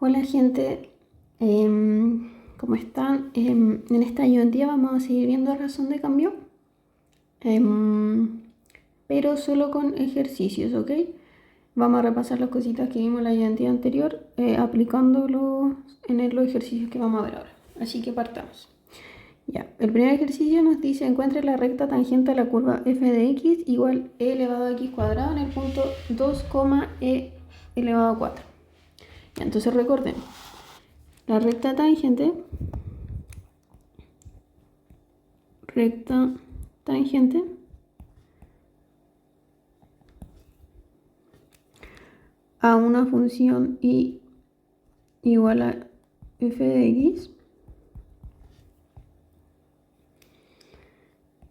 Hola gente, ¿cómo están? En esta ayudantía vamos a seguir viendo razón de cambio, pero solo con ejercicios, ¿ok? Vamos a repasar las cositas que vimos en la ayudantía anterior, aplicándolo en los ejercicios que vamos a ver ahora. Así que partamos. Ya, el primer ejercicio nos dice encuentre la recta tangente a la curva f de x igual e elevado a x cuadrado en el punto 2, e elevado a 4. Ya, entonces recordemos. La recta tangente a una función y igual a f de x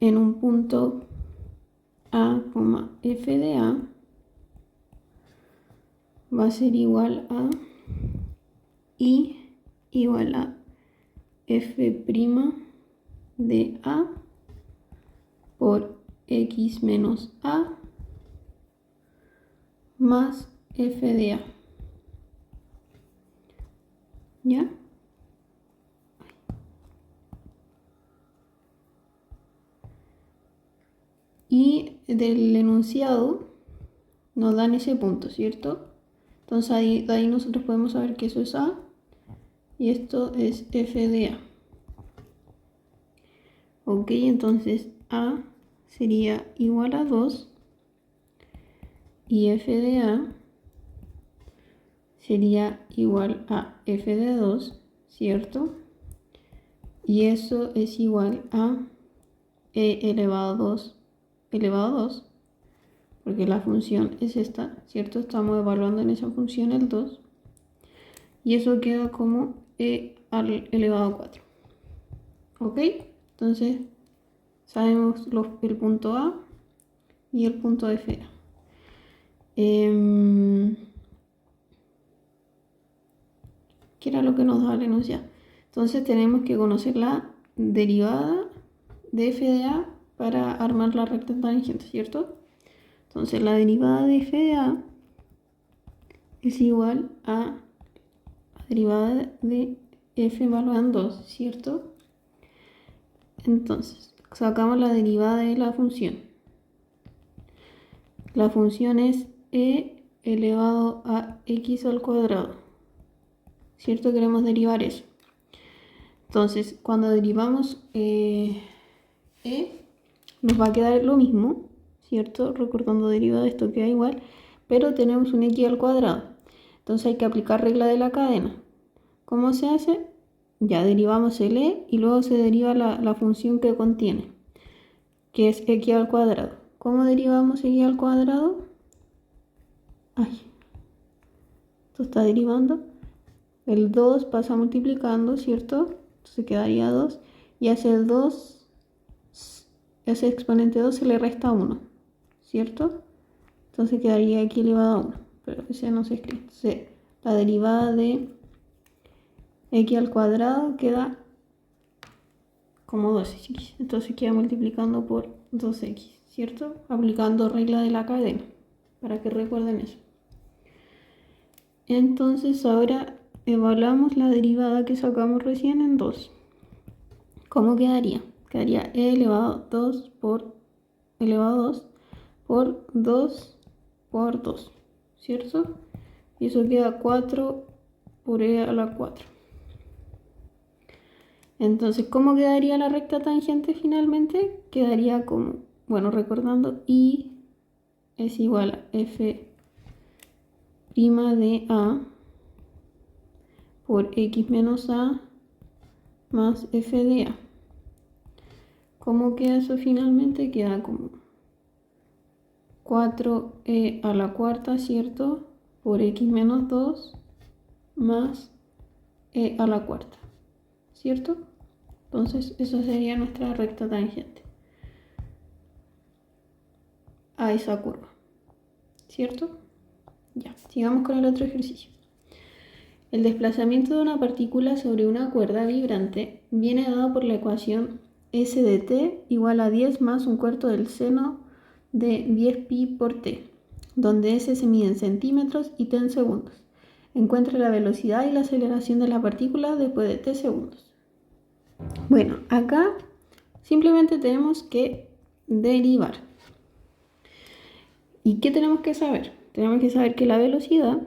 en un punto a, f de a va a ser igual a i igual a f' de a por x menos a más f de a. ¿Ya? Y del enunciado nos dan ese punto, ¿cierto? Entonces de ahí nosotros podemos saber que eso es a y esto es f de a. Ok, entonces a sería igual a 2 y f de a sería igual a f de 2, ¿cierto? Y eso es igual a e elevado a 2, porque la función es esta, ¿cierto? Estamos evaluando en esa función el 2. Y eso queda como e elevado a 4. ¿Ok? Entonces sabemos el punto A y el punto F. ¿Qué era lo que nos daba el enunciado? Entonces tenemos que conocer la derivada de f de a para armar la recta tangente, ¿cierto? Entonces la derivada de f de a es igual a la derivada de f evaluada en 2, ¿cierto? Entonces sacamos la derivada de la función. La función es e elevado a x al cuadrado, ¿cierto? Queremos derivar eso. Entonces, cuando derivamos nos va a quedar lo mismo, ¿cierto? Recordando derivada de esto queda igual, pero tenemos un x al cuadrado. Entonces hay que aplicar regla de la cadena. ¿Cómo se hace? Ya derivamos el e y luego se deriva la función que contiene, que es x al cuadrado. ¿Cómo derivamos x al cuadrado? Ay, esto está derivando. El 2 pasa multiplicando, ¿cierto? Entonces quedaría 2. Y a ese exponente 2 se le resta 1, ¿cierto? Entonces quedaría x elevado a 1. Pero ese no se escribe. Entonces, la derivada de x al cuadrado queda como 2x. Entonces queda multiplicando por 2x, ¿cierto? Aplicando regla de la cadena, para que recuerden eso. Entonces ahora evaluamos la derivada que sacamos recién en 2. ¿Cómo quedaría? Quedaría e elevado a 2 por elevado a 2 por 2 por 2, ¿cierto? Y eso queda 4 por e a la 4. Entonces, ¿cómo quedaría la recta tangente finalmente? Quedaría como, bueno, recordando, i es igual a f' de a por x menos a más f de a. ¿Cómo queda eso finalmente? Queda como 4e a la cuarta, ¿cierto? Por x menos 2 más e a la cuarta, ¿cierto? Entonces, esa sería nuestra recta tangente a esa curva, ¿cierto? Ya, sigamos con el otro ejercicio. El desplazamiento de una partícula sobre una cuerda vibrante viene dado por la ecuación S de t igual a 10 más un cuarto del seno de 10 pi por t, donde S se mide en centímetros y t en segundos. Encuentre la velocidad y la aceleración de la partícula después de t segundos. Bueno, acá simplemente tenemos que derivar. ¿Y qué tenemos que saber? Tenemos que saber que la velocidad,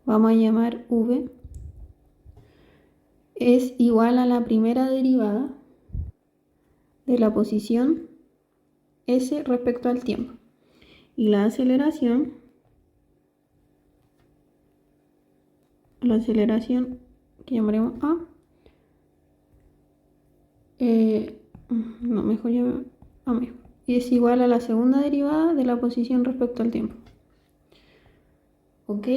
vamos a llamar v, es igual a la primera derivada de la posición s respecto al tiempo. Y la aceleración que llamaremos a, no, mejor llamar a mejor. Y es igual a la segunda derivada de la posición respecto al tiempo. ¿Ok?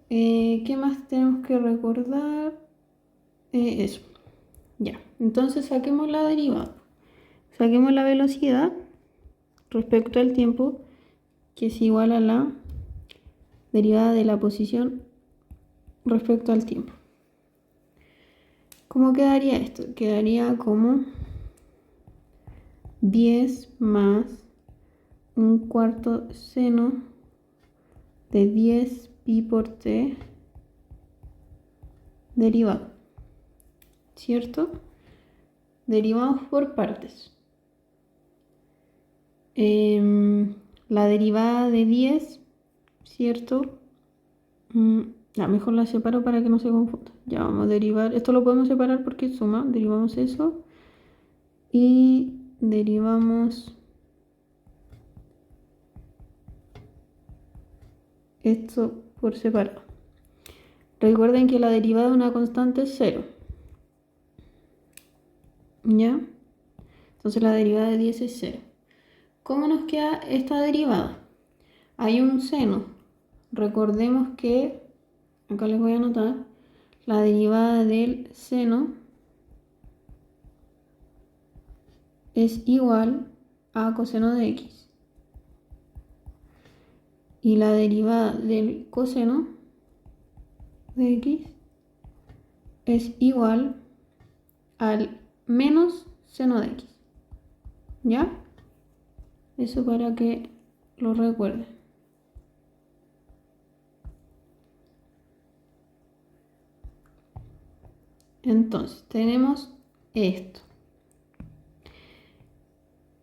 ¿Qué más tenemos que recordar? Eso. Ya. Entonces saquemos la derivada. Saquemos la velocidad respecto al tiempo, que es igual a la derivada de la posición respecto al tiempo. ¿Cómo quedaría esto? Quedaría como 10 más un cuarto seno de 10 pi por t derivado, ¿cierto? Derivamos por partes. La derivada de 10, ¿cierto? Mejor la separo para que no se confunda. Ya vamos a derivar, esto lo podemos separar porque es suma, derivamos eso y derivamos esto por separado. Recuerden que la derivada de una constante es 0. ¿Ya? Entonces la derivada de 10 es 0. ¿Cómo nos queda esta derivada? Hay un seno. Recordemos que, acá les voy a anotar, la derivada del seno es igual a coseno de x. Y la derivada del coseno de x es igual al menos seno de x. ¿Ya? Eso para que lo recuerden. Entonces, tenemos esto.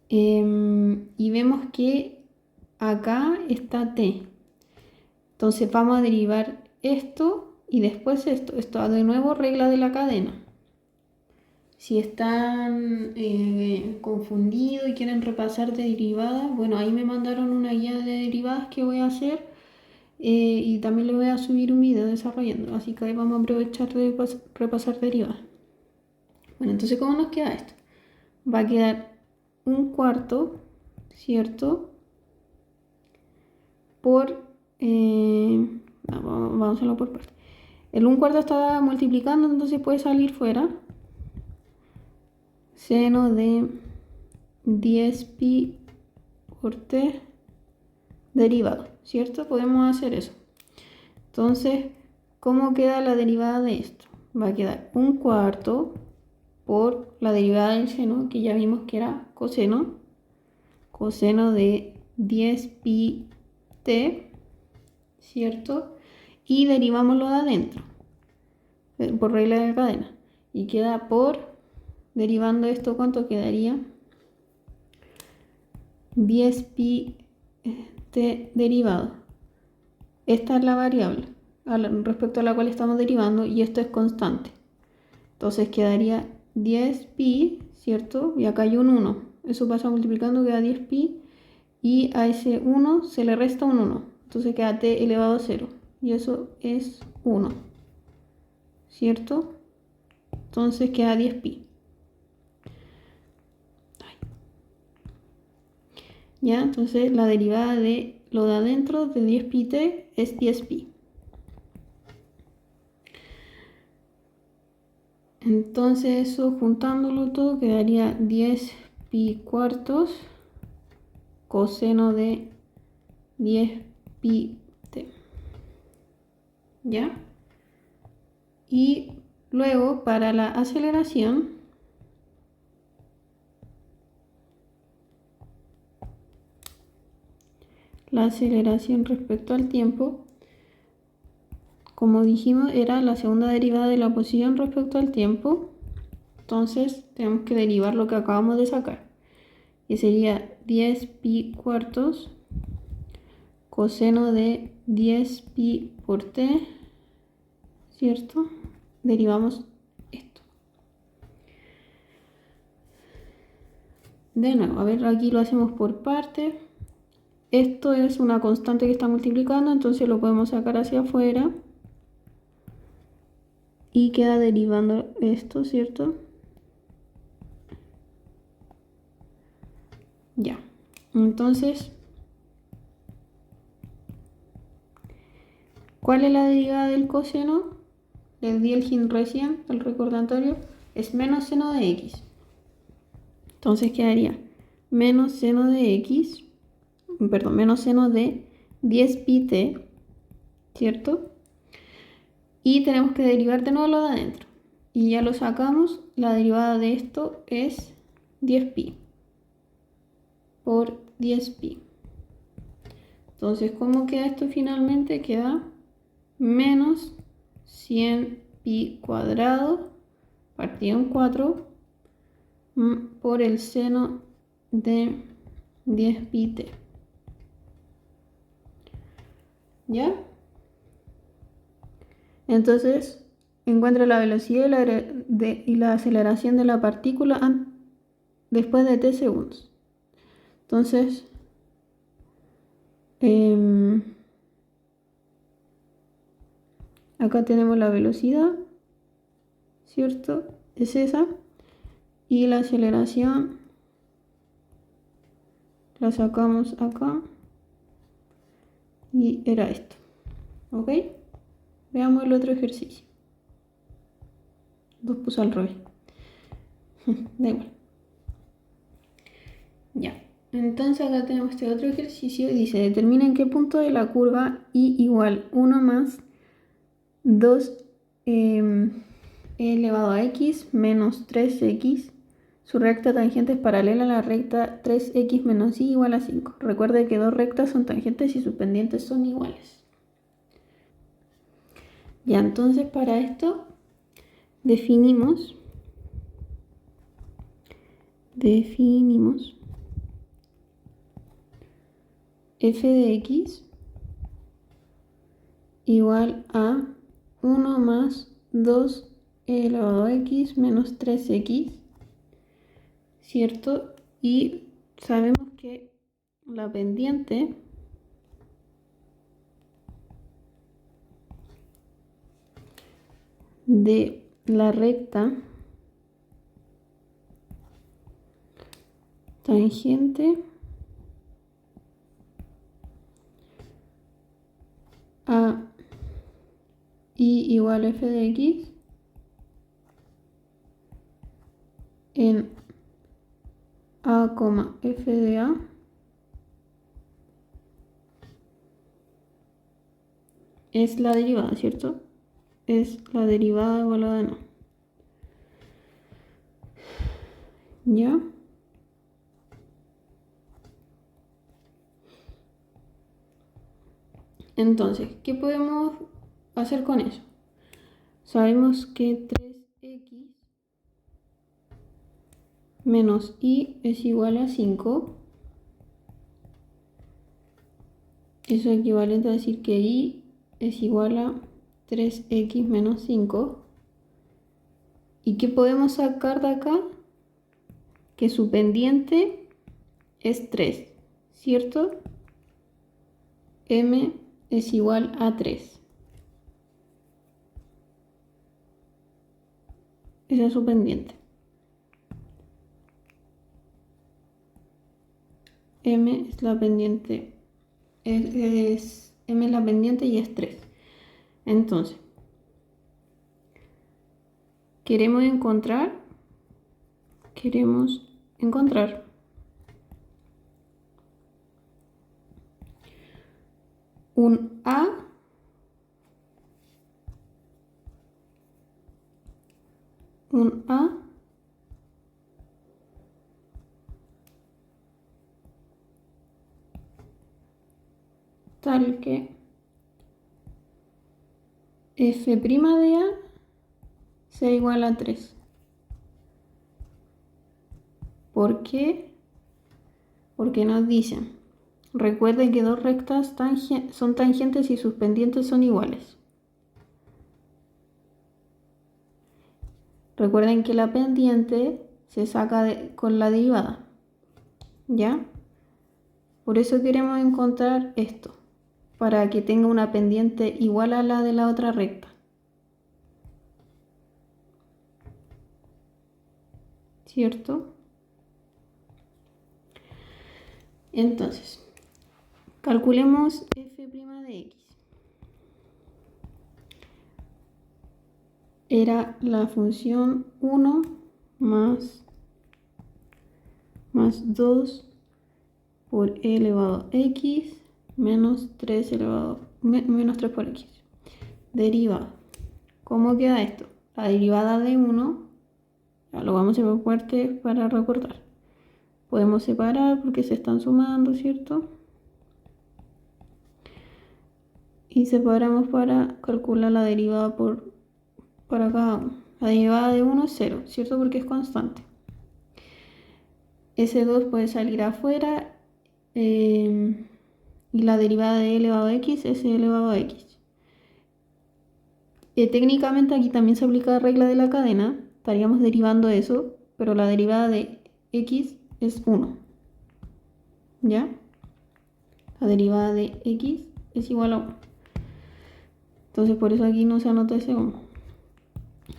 Y vemos que acá está t. Entonces vamos a derivar esto y después esto. Esto de nuevo regla de la cadena. Si están confundidos y quieren repasar de derivadas, bueno, ahí me mandaron una guía de derivadas que voy a hacer y también le voy a subir un video desarrollando. Así que ahí vamos a aprovechar de repasar derivadas. Bueno, entonces, ¿cómo nos queda esto? Va a quedar un cuarto, ¿cierto? Por, vamos a hacerlo por parte. El un cuarto está multiplicando, entonces puede salir fuera. Seno de 10 pi por t derivado, ¿cierto? Podemos hacer eso. Entonces, ¿cómo queda la derivada de esto? Va a quedar un cuarto por la derivada del seno, que ya vimos que era coseno de 10 pi t, ¿cierto? Y derivamos lo de adentro, por regla de cadena. Y queda por, derivando esto, ¿cuánto quedaría? 10 pi t derivado. Esta es la variable respecto a la cual estamos derivando y esto es constante. Entonces quedaría 10 pi, ¿cierto? Y acá hay un 1. Eso pasa multiplicando, queda 10 pi. Y a ese 1 se le resta un 1. Entonces queda t elevado a 0. Y eso es 1. ¿Cierto? Entonces queda 10 pi. ¿Ya? Entonces la derivada de lo de adentro de 10 pi t es 10 pi. Entonces eso juntándolo todo quedaría 10 pi cuartos coseno de 10 pi t. ¿Ya? Y luego para la aceleración la aceleración respecto al tiempo, como dijimos, era la segunda derivada de la posición respecto al tiempo. Entonces tenemos que derivar lo que acabamos de sacar, que sería 10 pi cuartos coseno de 10 pi por t, ¿cierto? Derivamos esto. De nuevo, a ver, aquí lo hacemos por partes. Esto es una constante que está multiplicando, entonces lo podemos sacar hacia afuera. Y queda derivando esto, ¿cierto? Ya. Entonces, ¿cuál es la derivada del coseno? Les di el hint recién, el recordatorio. Es menos seno de x. Entonces quedaría menos seno de x, perdón, menos seno de 10 pi t, ¿cierto? Y tenemos que derivar de nuevo lo de adentro. Y ya lo sacamos, la derivada de esto es 10 pi por 10 pi. Entonces, ¿cómo queda esto finalmente? Queda menos 100 pi cuadrado partido en 4 por el seno de 10 pi t. ¿Ya? Entonces, encuentra la velocidad y la aceleración de la partícula después de t segundos. Entonces, acá tenemos la velocidad, ¿cierto? Es esa. Y la aceleración la sacamos acá. Y era esto. ¿Ok? Veamos el otro ejercicio. Los puse al revés. Da igual. Ya. Entonces acá tenemos este otro ejercicio. Dice, determina en qué punto de la curva y igual 1 más 2 elevado a x menos 3x. Su recta tangente es paralela a la recta 3x menos y igual a 5. Recuerde que dos rectas son tangentes y sus pendientes son iguales. Ya, entonces para esto definimos f de x igual a 1 más 2 elevado a x menos 3x, ¿cierto? Y sabemos que la pendiente de la recta tangente a y igual a f de x en a, f de a es la derivada, ¿cierto? Es la derivada evaluada de no. ¿Ya? Entonces, ¿qué podemos hacer con eso? Sabemos que 3x menos y es igual a 5. Eso es equivalente a decir que y es igual a 3x menos 5. ¿Y qué podemos sacar de acá? Que su pendiente es 3, ¿cierto? M es igual a 3. Esa es su pendiente. M es la pendiente. M es la pendiente y es 3. Entonces, queremos encontrar un A tal que f' de a sea igual a 3. ¿Por qué? Porque nos dicen, recuerden que dos rectas son tangentes y sus pendientes son iguales. Recuerden que la pendiente se saca con la derivada, ¿ya? Por eso queremos encontrar esto, para que tenga una pendiente igual a la de la otra recta. ¿Cierto? Entonces, calculemos f' de x. Era la función 1 más 2 por e elevado a x menos 3 menos 3 por x. Derivada. ¿Cómo queda esto? La derivada de 1, ya lo vamos a hacer por partes para recordar. Podemos separar porque se están sumando, ¿cierto? Y separamos para calcular la derivada para cada uno. La derivada de 1 es 0, ¿cierto? Porque es constante. Ese 2 puede salir afuera y la derivada de e elevado a x es e elevado a x. Técnicamente aquí también se aplica la regla de la cadena, estaríamos derivando eso, pero la derivada de x es 1. ¿Ya? La derivada de x es igual a 1. Entonces por eso aquí no se anota ese 1.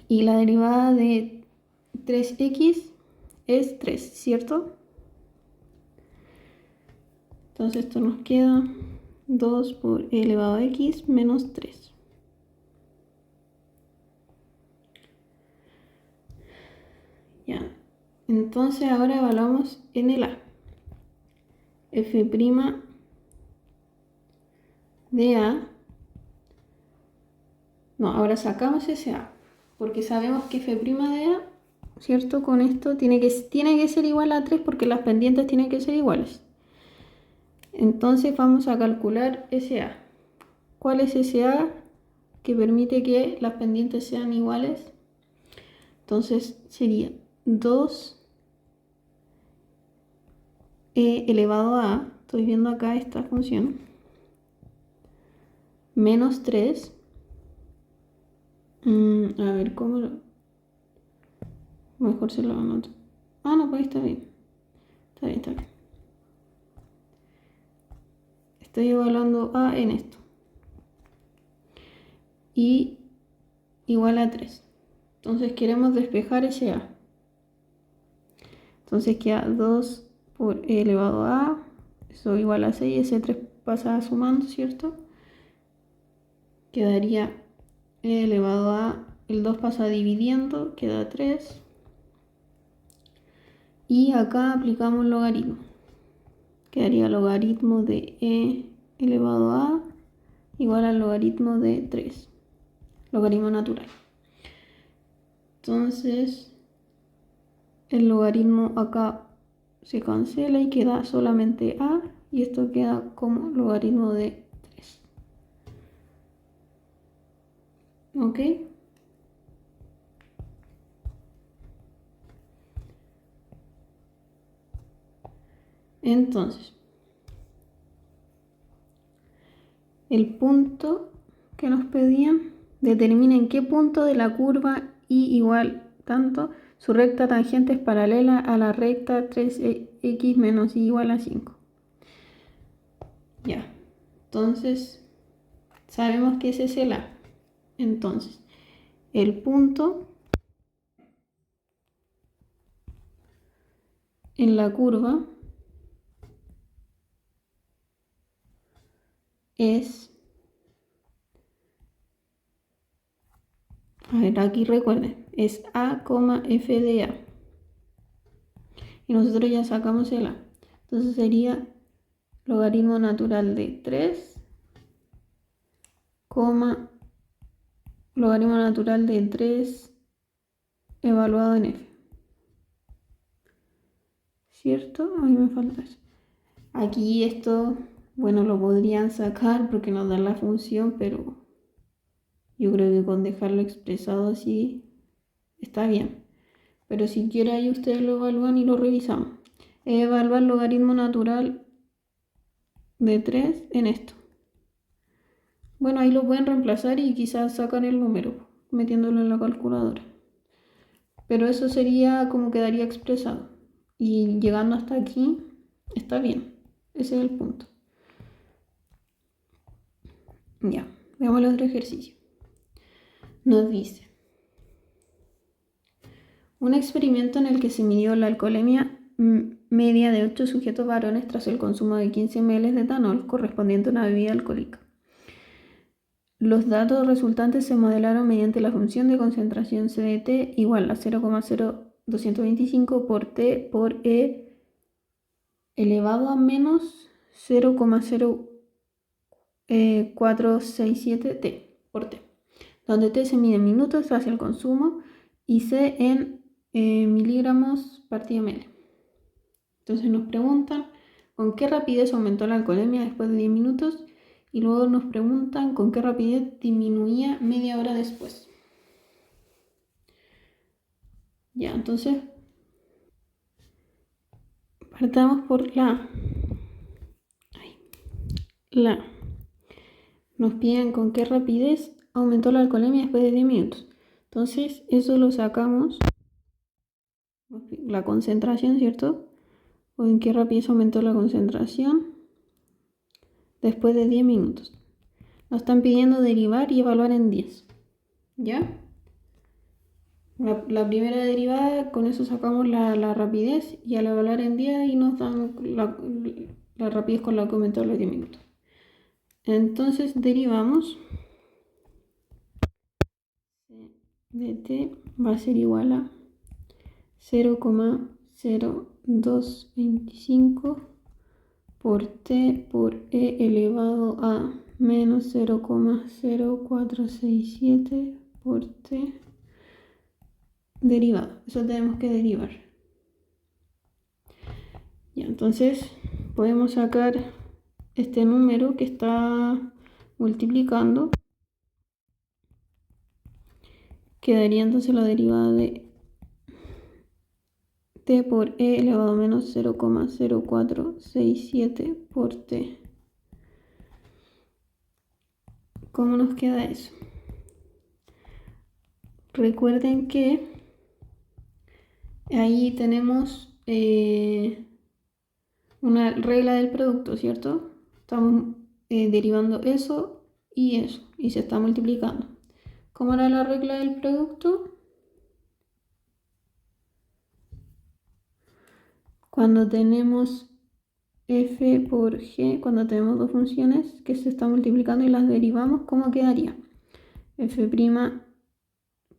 Y la derivada de 3x es 3, ¿cierto? Entonces esto nos queda 2 por e elevado a x menos 3. Ya. Entonces ahora evaluamos en el a. F' de a. No, ahora sacamos ese a. Porque sabemos que f' de a, ¿cierto? Con esto tiene que ser igual a 3 porque las pendientes tienen que ser iguales. Entonces vamos a calcular ese a. ¿Cuál es ese a que permite que las pendientes sean iguales? Entonces sería 2 e elevado a, estoy viendo acá esta función, menos 3. A ver, ¿cómo lo...? Mejor se lo anoto. Ah, no, pues está bien. Está bien, está bien. Estoy evaluando a en esto. Y igual a 3. Entonces queremos despejar ese a. Entonces queda 2 por e elevado a. Eso igual a 6. Ese 3 pasa sumando, ¿cierto? Quedaría e elevado a. El 2 pasa dividiendo. Queda 3. Y acá aplicamos logaritmo. Quedaría logaritmo de e elevado a igual al logaritmo de 3. Logaritmo natural. Entonces, el logaritmo acá se cancela y queda solamente a. Y esto queda como logaritmo de 3. ¿Ok? Entonces, el punto que nos pedían determina en qué punto de la curva y igual tanto su recta tangente es paralela a la recta 3x menos y igual a 5. Ya, entonces sabemos que ese es el a. Entonces, el punto en la curva es, a ver, aquí recuerden, es a, f de a. Y nosotros ya sacamos el a. Entonces sería logaritmo natural de 3, logaritmo natural de 3 evaluado en f. ¿Cierto? A mí me falta eso. Aquí esto Bueno, lo podrían sacar porque nos dan la función, pero yo creo que con dejarlo expresado así está bien. Pero si quiere ahí ustedes lo evalúan y lo revisamos. Evaluar el logaritmo natural de 3 en esto. Bueno, ahí lo pueden reemplazar y quizás sacan el número metiéndolo en la calculadora. Pero eso sería como quedaría expresado. Y llegando hasta aquí está bien. Ese es el punto. Ya, veamos el otro ejercicio. Nos dice: un experimento en el que se midió la alcoholemia media de 8 sujetos varones tras el consumo de 15 ml de etanol correspondiente a una bebida alcohólica. Los datos resultantes se modelaron mediante la función de concentración C de T igual a 0,0225 por T por E elevado a menos 0,0467 T por T, donde T se mide en minutos hacia el consumo y C en miligramos partida ml. Entonces nos preguntan con qué rapidez aumentó la alcoholemia después de 10 minutos y luego nos preguntan con qué rapidez disminuía media hora después. Ya, entonces partamos por la nos piden con qué rapidez aumentó la alcoholemia después de 10 minutos. Entonces eso lo sacamos, la concentración, ¿cierto? O en qué rapidez aumentó la concentración después de 10 minutos. Nos están pidiendo derivar y evaluar en 10. ¿Ya? La primera derivada, con eso sacamos la rapidez y al evaluar en 10 ahí nos dan la rapidez con la que aumentó los 10 minutos. Entonces derivamos C de T va a ser igual a 0,0225 por T por E elevado a menos 0,0467 por T derivado. Eso tenemos que derivar. Ya, entonces podemos sacar este número que está multiplicando. Quedaría entonces la derivada de T por E elevado a menos 0,0467 por T. ¿Cómo nos queda eso? Recuerden que ahí tenemos una regla del producto, ¿cierto? Estamos derivando eso y se está multiplicando. ¿Cómo era la regla del producto? Cuando tenemos f por g, cuando tenemos dos funciones que se están multiplicando y las derivamos, ¿cómo quedaría? F'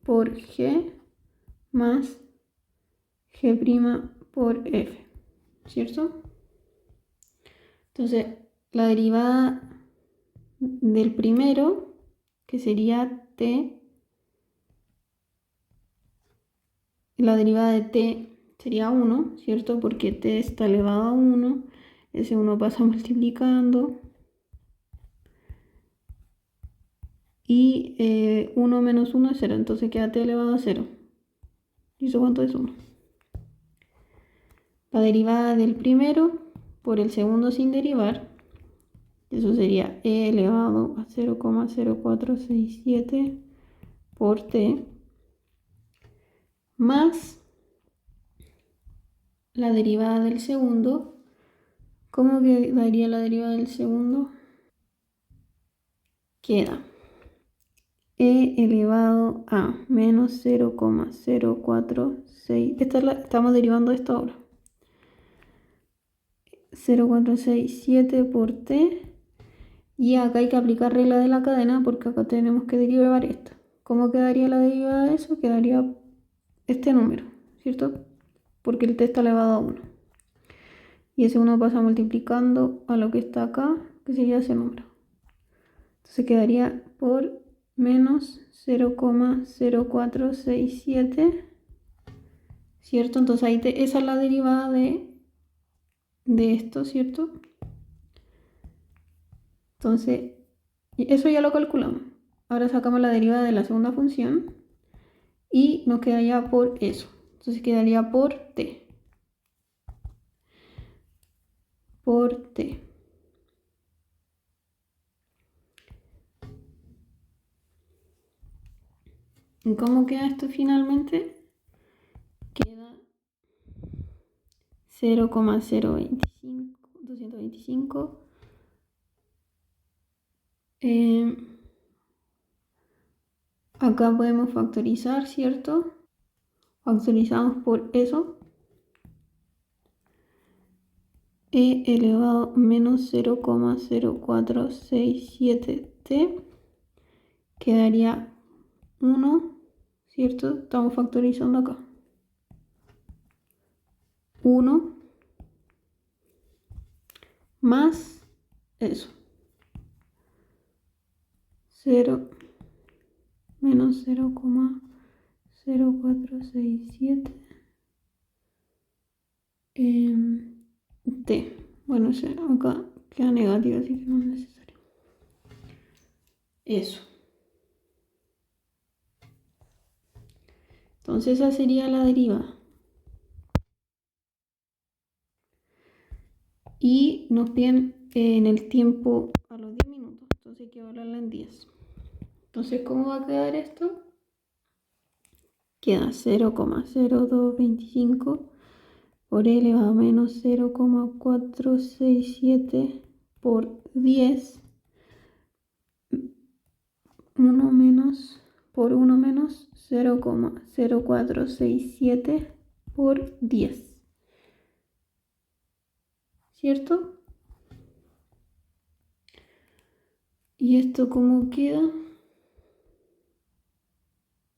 por g más g' por f, ¿cierto? Entonces, la derivada del primero, que sería t, la derivada de t sería 1, ¿cierto? Porque t está elevado a 1, ese 1 pasa multiplicando, y 1 menos 1 es 0, entonces queda t elevado a 0. ¿Y eso cuánto es 1? La derivada del primero por el segundo sin derivar, eso sería e elevado a 0,0467 por t, más la derivada del segundo. ¿Cómo quedaría la derivada del segundo? Queda e elevado a menos 0,046. Estamos derivando esto ahora. 0,467 por t. Y acá hay que aplicar regla de la cadena porque acá tenemos que derivar esto. ¿Cómo quedaría la derivada de eso? Quedaría este número, ¿cierto? Porque el t está elevado a 1. Y ese 1 pasa multiplicando a lo que está acá, que sería ese número. Entonces quedaría por menos 0,0467, ¿cierto? Entonces ahí esa es la derivada de esto, ¿cierto? Entonces, eso ya lo calculamos. Ahora sacamos la derivada de la segunda función y nos quedaría por eso. Entonces quedaría por t. Por t. ¿Y cómo queda esto finalmente? Queda 0,225. Acá podemos factorizar, ¿cierto? Factorizamos por eso. E elevado a menos 0,0467t quedaría 1, ¿cierto? Estamos factorizando acá. 1 más eso. 0 menos 0,0467 t. Bueno, acá queda negativo, así que no es necesario. Eso. Entonces esa sería la derivada. Y nos piden en el tiempo a los 10 minutos. Entonces hay que evaluarla en 10. Entonces, ¿cómo va a quedar esto? Queda 0,0225 por e elevado a menos 0,467 por 10. 1 menos por 1 menos 0,0467 por 10. ¿Cierto? ¿Y esto cómo queda?